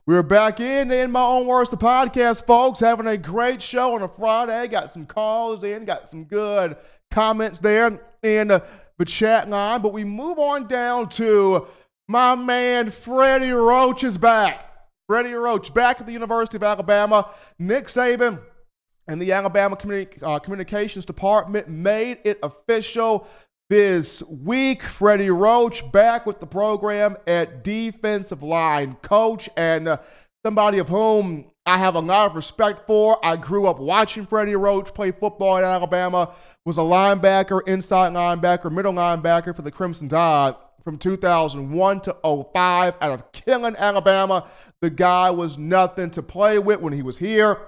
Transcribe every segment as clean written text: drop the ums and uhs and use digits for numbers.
We're back in my own words, the podcast, folks. Having a great show on a Friday. Got some calls in, got some good comments there in the chat line. But we move on down to my man Freddie Roach is back. Freddie Roach back at the University of Alabama. Nick Saban and the Alabama Communications Department made it official this week. Freddie Roach back with the program at defensive line coach, and somebody of whom I have a lot of respect for. I grew up watching Freddie Roach play football at Alabama, was a linebacker, inside linebacker, middle linebacker for the Crimson2go from 2001 to 2005 out of Killen, Alabama. The guy was nothing to play with when he was here.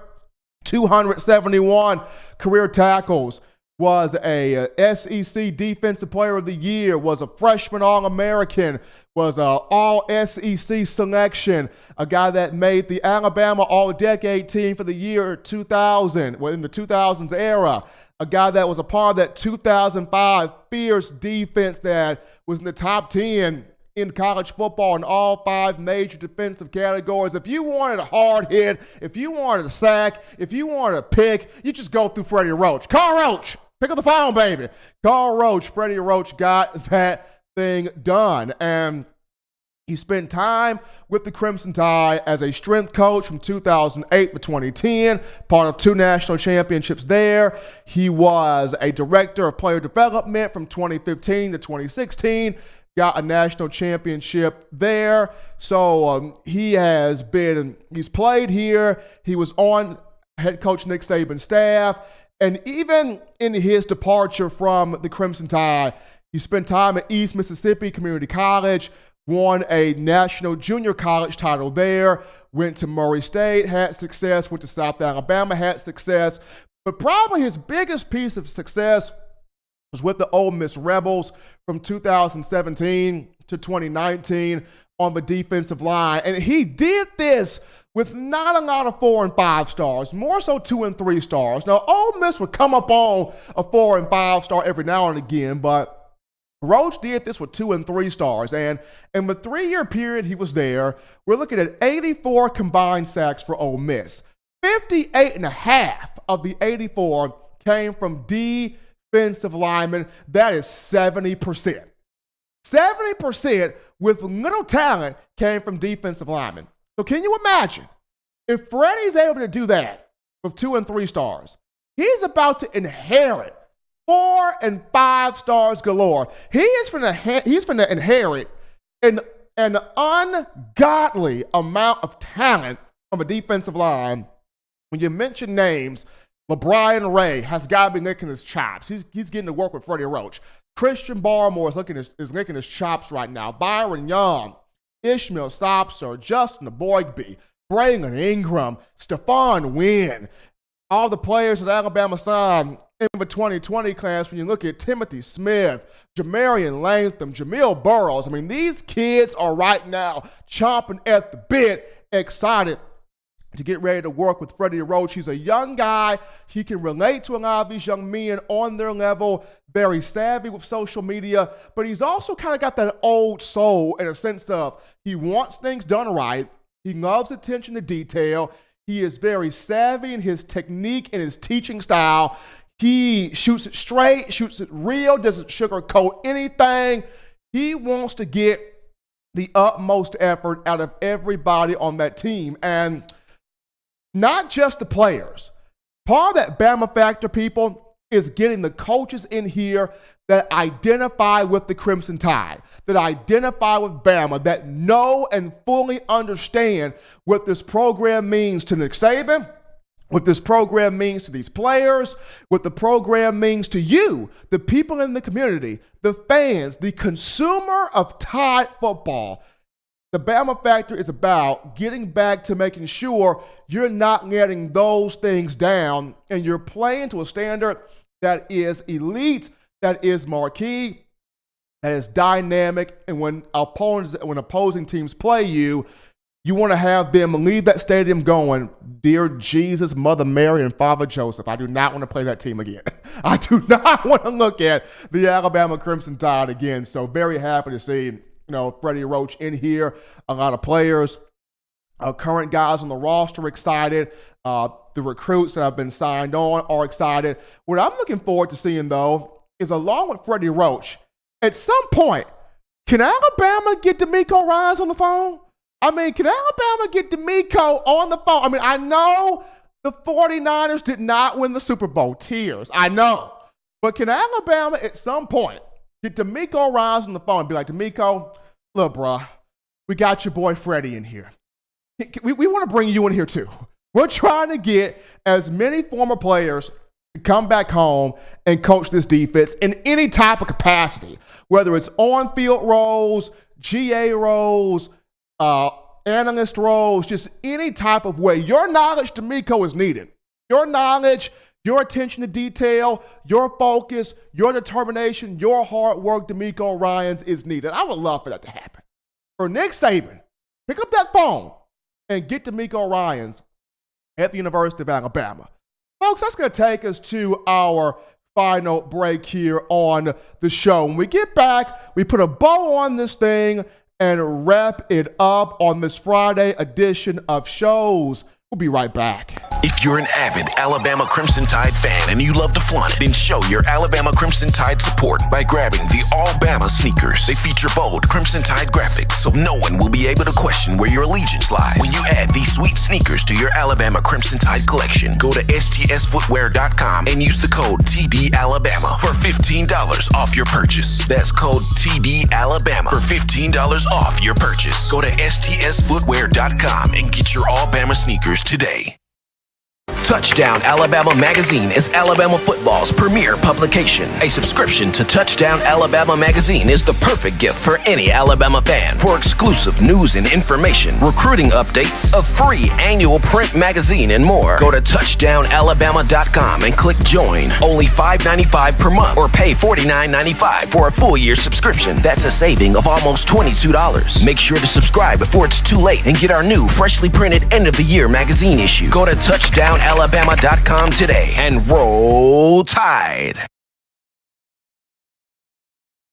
271 career tackles. Was a SEC Defensive Player of the Year, was a freshman All-American, was an All-SEC selection, a guy that made the Alabama All-Decade team for the year 2000, well, in the 2000s era, a guy that was a part of that 2005 fierce defense that was in the top 10 in college football in all 5 major defensive categories. If you wanted a hard hit, if you wanted a sack, if you wanted a pick, you just go through Freddie Roach. Call Roach! Pick up the phone, baby. Carl Roach, Freddie Roach got that thing done. And he spent time with the Crimson2go as a strength coach from 2008 to 2010, part of 2 national championships there. He was a director of player development from 2015 to 2016, got a national championship there. So he's played here. He was on head coach Nick Saban's staff. And even in his departure from the Crimson2go, he spent time at East Mississippi Community College, won a national junior college title there, went to Murray State, had success, went to South Alabama, had success. But probably his biggest piece of success was with the Ole Miss Rebels from 2017 to 2019 on the defensive line. And he did this with not a lot of 4 and 5 stars, more so 2 and 3 stars. Now, Ole Miss would come up on a 4 and 5 star every now and again, but Roach did this with 2 and 3 stars. And in the 3-year period he was there, we're looking at 84 combined sacks for Ole Miss. 58.5 of the 84 came from defensive linemen. That is 70%. 70% with little talent came from defensive linemen. So can you imagine if Freddie's able to do that with 2 and 3 stars? He's about to inherit 4 and 5 stars galore. He's going to inherit an ungodly amount of talent on a defensive line. When you mention names, LeBron Ray has got to be licking his chops. He's getting to work with Freddie Roach. Christian Barmore is licking his chops right now. Byron Young, Ishmael Sopser, Justin Boygby, Braylon Ingram, Stephon Wynn, all the players that Alabama signed in the 2020 class. When you look at Timothy Smith, Jamarian Latham, Jamil Burrows, I mean, these kids are right now chomping at the bit, excited to get ready to work with Freddie Roach. He's a young guy. He can relate to a lot of these young men on their level, very savvy with social media, but he's also kind of got that old soul in a sense of he wants things done right. He loves attention to detail. He is very savvy in his technique and his teaching style. He shoots it straight, shoots it real, doesn't sugarcoat anything. He wants to get the utmost effort out of everybody on that team. And not just the players. Part of that Bama factor, people, is getting the coaches in here that identify with the Crimson2go, that identify with Bama, that know and fully understand what this program means to Nick Saban, what this program means to these players, what the program means to you, the people in the community, the fans, the consumer of Tide football. The Bama factor is about getting back to making sure you're not letting those things down and you're playing to a standard that is elite, that is marquee, that is dynamic. And when opposing teams play you, you want to have them leave that stadium going, dear Jesus, Mother Mary, and Father Joseph, I do not want to play that team again. I do not want to look at the Alabama Crimson2go again. So very happy to see Freddie Roach in here, a lot of players Current guys on the roster excited. The recruits that have been signed on are excited. What I'm looking forward to seeing, though, is along with Freddie Roach, at some point, can Alabama get DeMeco Ryans on the phone? I mean, can Alabama get DeMeco on the phone? I mean, I know the 49ers did not win the Super Bowl. Tears. I know. But can Alabama at some point get DeMeco Ryans on the phone and be like, DeMeco, look, bruh, we got your boy Freddie in here. We want to bring you in here too. We're trying to get as many former players to come back home and coach this defense in any type of capacity, whether it's on-field roles, GA roles, analyst roles, just any type of way. Your knowledge, DeMeco, is needed. Your knowledge, your attention to detail, your focus, your determination, your hard work, DeMeco Ryans, is needed. I would love for that to happen. For Nick Saban, pick up that phone and get DeMeco Ryans at the University of Alabama. Folks, that's going to take us to our final break here on the show. When we get back, we put a bow on this thing and wrap it up on this Friday edition of shows. We'll be right back. If you're an avid Alabama Crimson Tide fan and you love to flaunt it, then show your Alabama Crimson Tide support by grabbing the All-Bama sneakers. They feature bold Crimson Tide graphics, so no one will be able to question where your allegiance lies. When you add these sweet sneakers to your Alabama Crimson Tide collection, go to STSFootwear.com and use the code TDAlabama for $15 off your purchase. That's code TDAlabama for $15 off your purchase. Go to STSFootwear.com and get your All-Bama sneakers today. Touchdown Alabama Magazine is Alabama football's premier publication. A subscription to Touchdown Alabama Magazine is the perfect gift for any Alabama fan. For exclusive news and information, recruiting updates, a free annual print magazine, and more, go to touchdownalabama.com and click join. Only $5.95 per month or pay $49.95 for a full year subscription. That's a saving of almost $22. Make sure to subscribe before it's too late and get our new freshly printed end of the year magazine issue. Go to touchdownalabama.com today and roll Tide.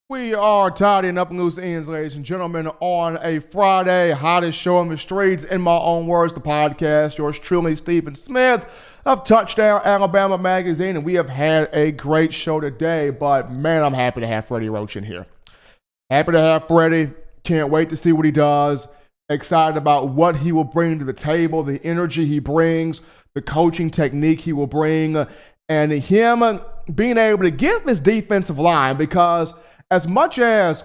We are tidying up loose ends, ladies and gentlemen, on a Friday. Hottest show on the streets, in my own words, the podcast. Yours truly, Stephen Smith of Touchdown Alabama Magazine, and we have had a great show today, but man, I'm happy to have Freddie Roach in here. Happy to have Freddie. Can't wait to see what he does. Excited about what he will bring to the table, the energy he brings, the coaching technique he will bring, and him being able to give his defensive line, because as much as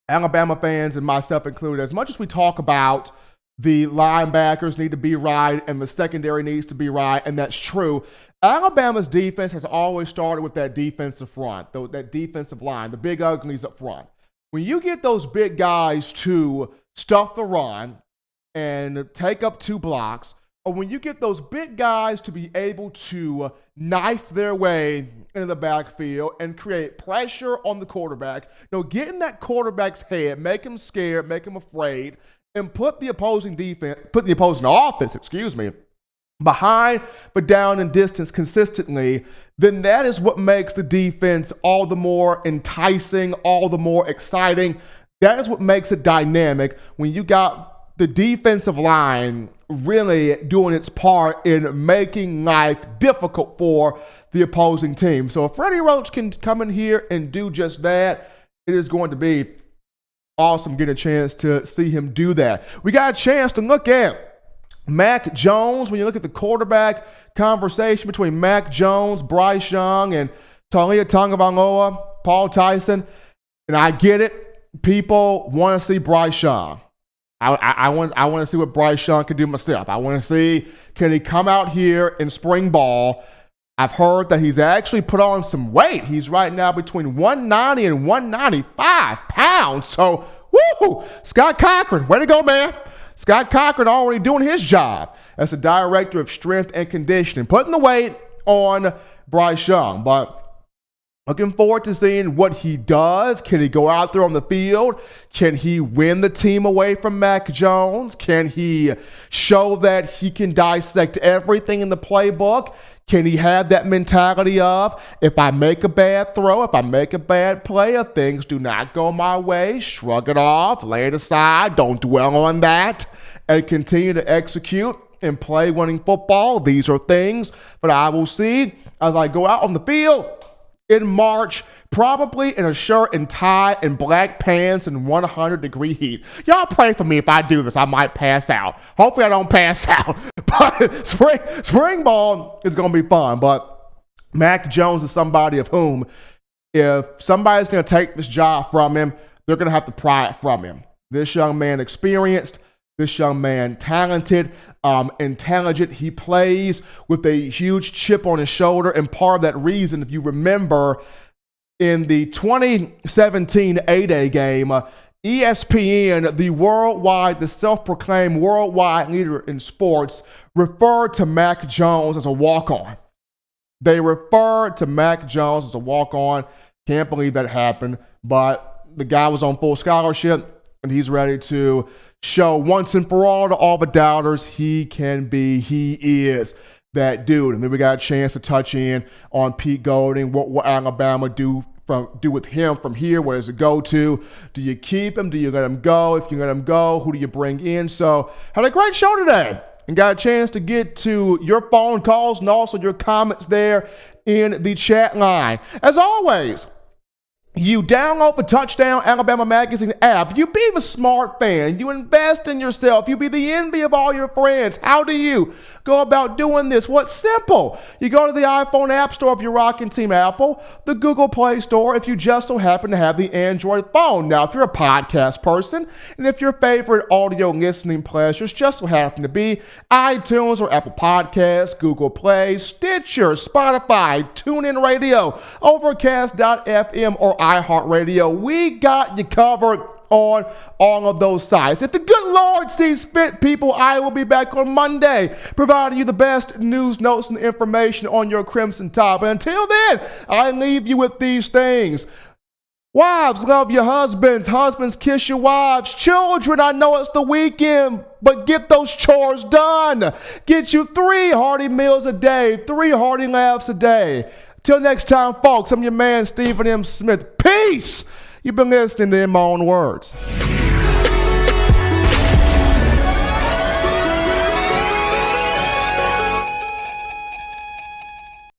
Alabama fans, and myself included, as much as we talk about the linebackers need to be right and the secondary needs to be right, and that's true, Alabama's defense has always started with that defensive front, that defensive line, the big uglies up front. When you get those big guys to stuff the run and take up two blocks, or when you get those big guys to be able to knife their way into the backfield and create pressure on the quarterback, get in that quarterback's head, make him scared, make him afraid, and put the opposing offense, behind but down in distance consistently, then that is what makes the defense all the more enticing, all the more exciting. That is what makes it dynamic when you got the defensive line really doing its part in making life difficult for the opposing team. So if Freddie Roach can come in here and do just that, it is going to be awesome getting a chance to see him do that. We got a chance to look at Mac Jones. When you look at the quarterback conversation between Mac Jones, Bryce Young, and Taulia Tagovailoa, Paul Tyson, and I get it, people want to see Bryce Young. I want to see what Bryce Young can do myself. I want to see, can he come out here in spring ball? I've heard that he's actually put on some weight. He's right now between 190 and 195 pounds. So, woo! Scott Cochran, way to go, man. Scott Cochran already doing his job as the director of strength and conditioning, putting the weight on Bryce Young. But looking forward to seeing what he does. Can he go out there on the field? Can he win the team away from Mac Jones? Can he show that he can dissect everything in the playbook? Can he have that mentality of, if I make a bad throw, if I make a bad play, if things do not go my way, shrug it off, lay it aside, don't dwell on that, and continue to execute and play winning football. These are things that I will see as I go out on the field in March, probably in a shirt and tie and black pants and 100-degree heat. Y'all pray for me if I do this. I might pass out. Hopefully I don't pass out. But spring ball is going to be fun. But Mac Jones is somebody of whom, if somebody's going to take this job from him, they're going to have to pry it from him. This young man experienced, this young man talented, intelligent. He plays with a huge chip on his shoulder. And part of that reason, if you remember, in the 2017 A-Day game, ESPN, the self-proclaimed worldwide leader in sports, referred to Mac Jones as a walk-on. They referred to Mac Jones as a walk-on. Can't believe that happened, but the guy was on full scholarship, and he's ready to show once and for all to all the doubters he is that dude. And then we got a chance to touch in on Pete Golding. What will Alabama do with him from here? Where does it go to? Do you keep him? Do you let him go? If you let him go, who do you bring in? So had a great show today and got a chance to get to your phone calls and also your comments there in the chat line. As always, you download the Touchdown Alabama Magazine app. You be the smart fan. You invest in yourself. You be the envy of all your friends. How do you go about doing this? Well, it's simple. You go to the iPhone App Store if you're rocking Team Apple, the Google Play Store if you just so happen to have the Android phone. Now, if you're a podcast person, and if your favorite audio listening pleasures just so happen to be iTunes or Apple Podcasts, Google Play, Stitcher, Spotify, TuneIn Radio, Overcast.fm, or iHeartRadio, we got you covered on all of those sites. If the good Lord sees fit, people, I will be back on Monday providing you the best news, notes, and information on your Crimson Tide. But until then, I leave you with these things. Wives, love your husbands. Husbands, kiss your wives. Children, I know it's the weekend, but get those chores done. Get you 3 hearty meals a day, 3 hearty laughs a day. Till next time, folks, I'm your man, Stephen M. Smith. Peace! You've been listening to In My Own Words.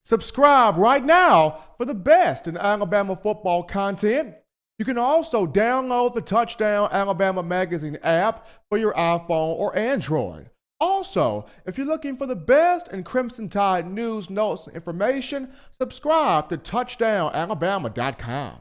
Subscribe right now for the best in Alabama football content. You can also download the Touchdown Alabama Magazine app for your iPhone or Android. Also, if you're looking for the best in Crimson Tide news, notes, and information, subscribe to touchdownalabama.com.